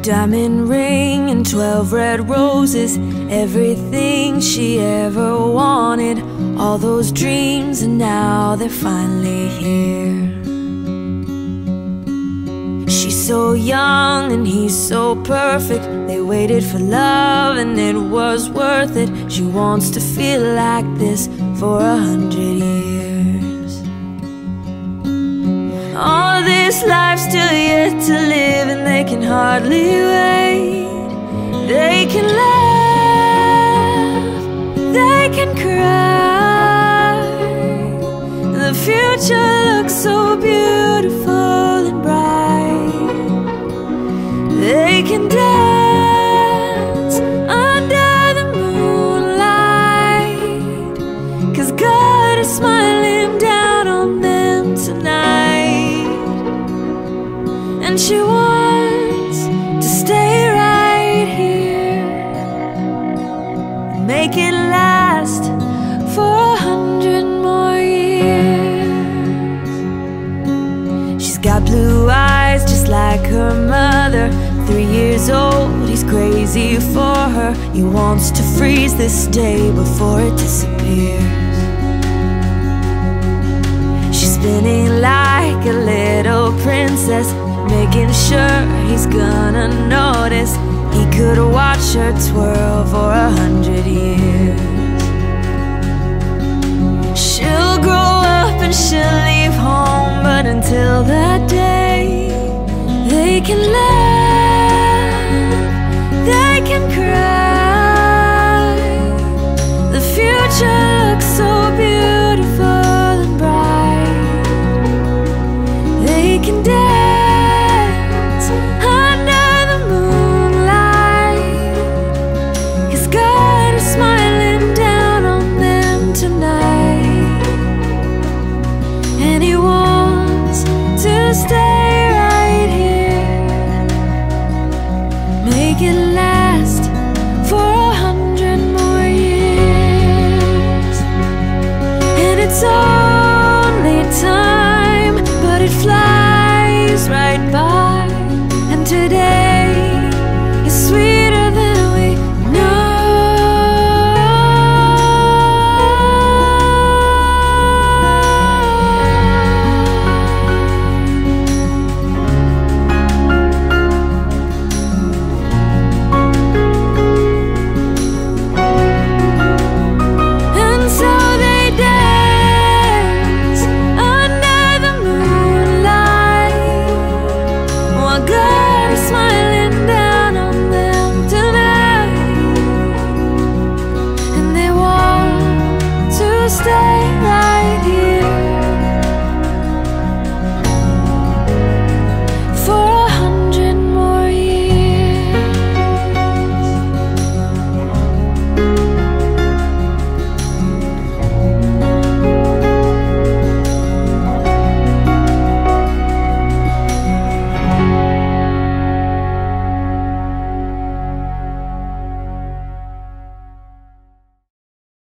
diamond ring and 12 red roses, everything she ever wanted. All those dreams, and now they're finally here. She's so young and he's so perfect. They waited for love and it was worth it. She wants to feel like this for 100 years. All this life's still yet to live, and they can hardly wait. They can laugh, they can cry. The future looks so beautiful and bright. They can dance under the moonlight, 'cause God is smiling down on them tonight. And she wants to stay right here and make it last for 100 more years. She's got blue eyes just like her mother. 3 years old, he's crazy for her. He wants to freeze this day before it disappears. She's spinning like a little princess, making sure he's gonna notice. He could watch her twirl for 100 years. She'll grow up and she'll leave home, but until that day, they can laugh, they can cry. The future looks so beautiful and bright. They can dance under the moonlight, 'cause God is smiling down on them tonight. And He wants to stay right here, make it last for 100 more years. And it's only time, but it flies right by. And today